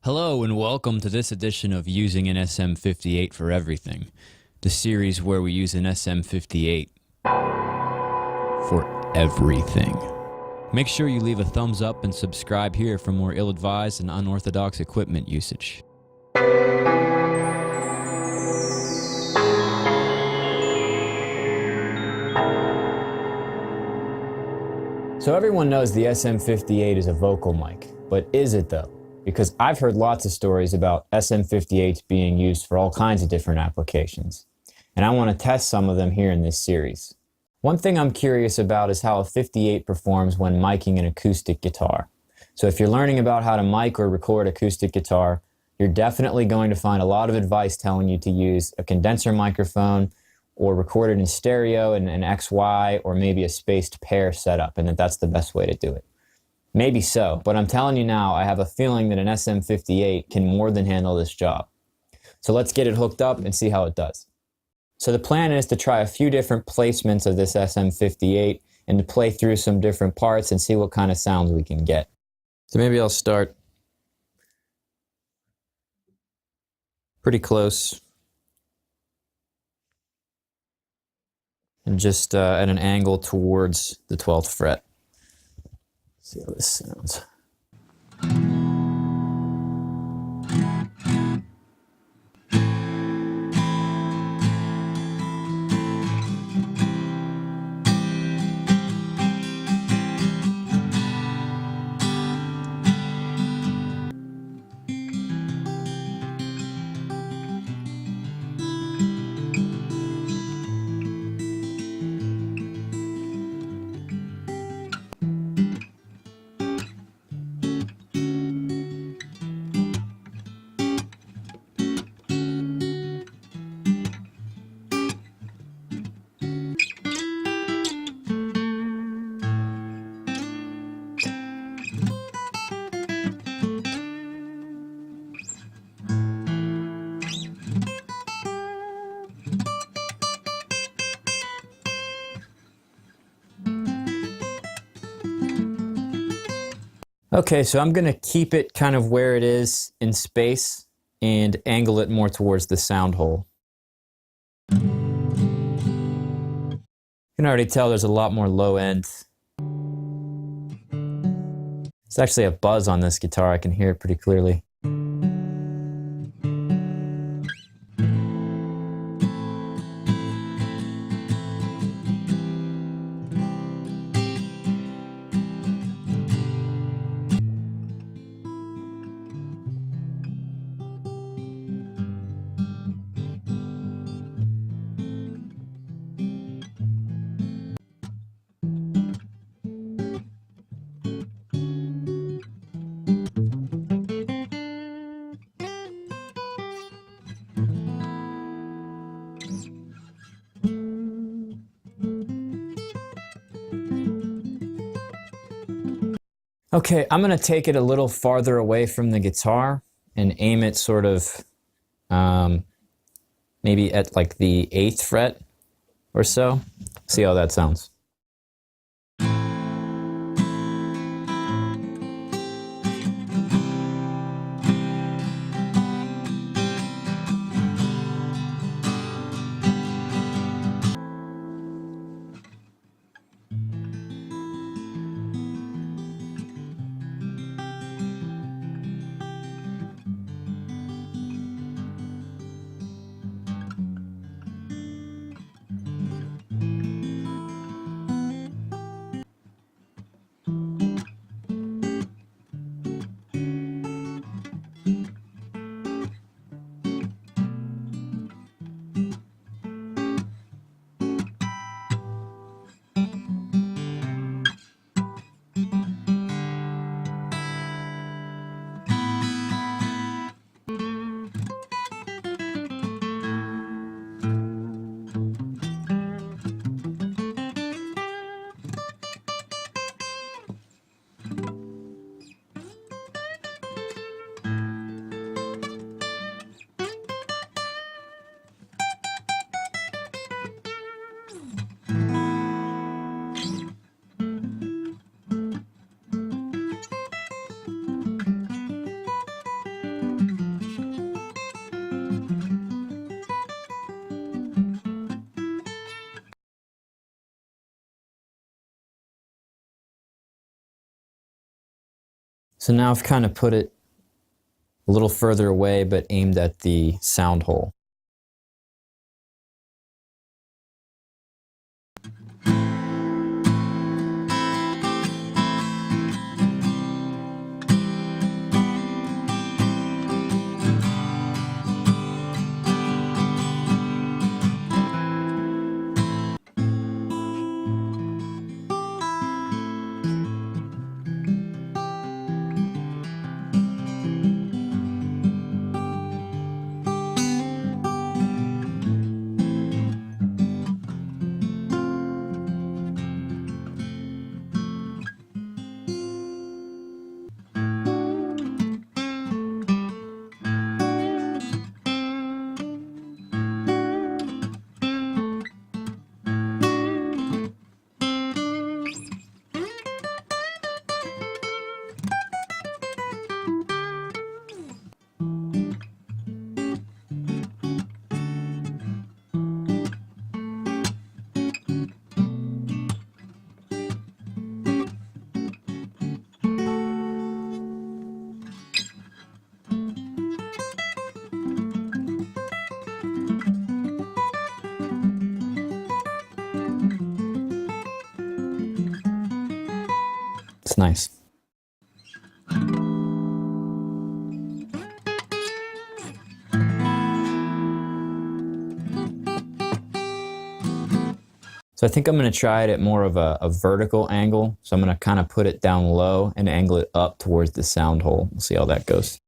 Hello and welcome to this edition of Using an SM58 for Everything, the series where we use an SM58 for everything. Make sure you leave a thumbs up and subscribe here for more ill-advised and unorthodox equipment usage. So everyone knows the SM58 is a vocal mic, but is it though? Because I've heard lots of stories about SM58s being used for all kinds of different applications, and I want to test some of them here in this series. One thing I'm curious about is how a 58 performs when miking an acoustic guitar. So if you're learning about how to mic or record acoustic guitar, you're definitely going to find a lot of advice telling you to use a condenser microphone or record it in stereo in an XY or maybe a spaced pair setup, and that's the best way to do it. Maybe so, but I'm telling you now, I have a feeling that an SM58 can more than handle this job. So let's get it hooked up and see how it does. So the plan is to try a few different placements of this SM58 and to play through some different parts and see what kind of sounds we can get. So maybe I'll start pretty close and just at an angle towards the 12th fret. See how this sounds. Okay, so I'm going to keep it kind of where it is in space and angle it more towards the sound hole. You can already tell there's a lot more low end. There's actually a buzz on this guitar, I can hear it pretty clearly. Okay, I'm going to take it a little farther away from the guitar and aim it sort of maybe at like the 8th fret or so. See how that sounds. So now I've kind of put it a little further away, but aimed at the sound hole. It's nice. So I think I'm going to try it at more of a vertical angle. So I'm going to kind of put it down low and angle it up towards the sound hole. We'll see how that goes.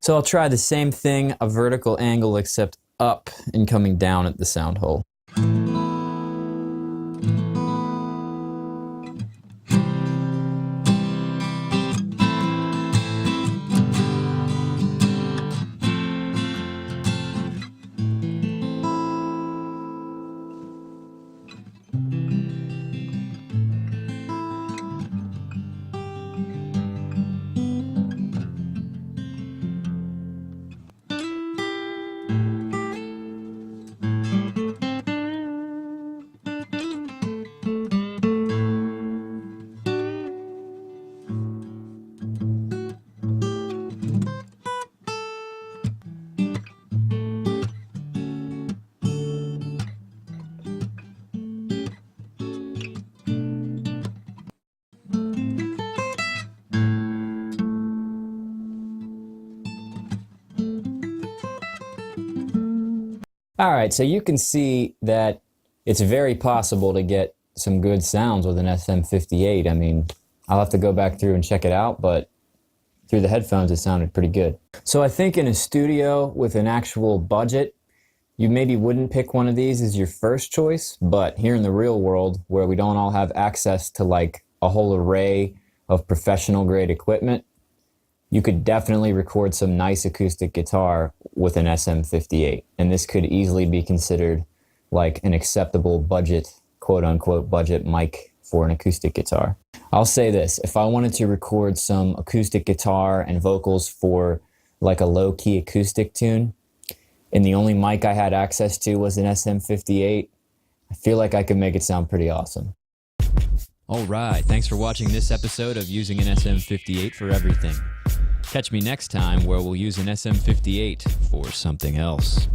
So I'll try the same thing, a vertical angle, except up and coming down at the sound hole. All right, so you can see that it's very possible to get some good sounds with an SM58. I mean, I'll have to go back through and check it out, but through the headphones it sounded pretty good. So I think in a studio with an actual budget, you maybe wouldn't pick one of these as your first choice, but here in the real world, where we don't all have access to like a whole array of professional grade equipment, you could definitely record some nice acoustic guitar with an SM58. And this could easily be considered like an acceptable budget, quote unquote, budget mic for an acoustic guitar. I'll say this, if I wanted to record some acoustic guitar and vocals for like a low-key acoustic tune, and the only mic I had access to was an SM58, I feel like I could make it sound pretty awesome. All right, thanks for watching this episode of Using an SM58 for Everything. Catch me next time where we'll use an SM58 for something else.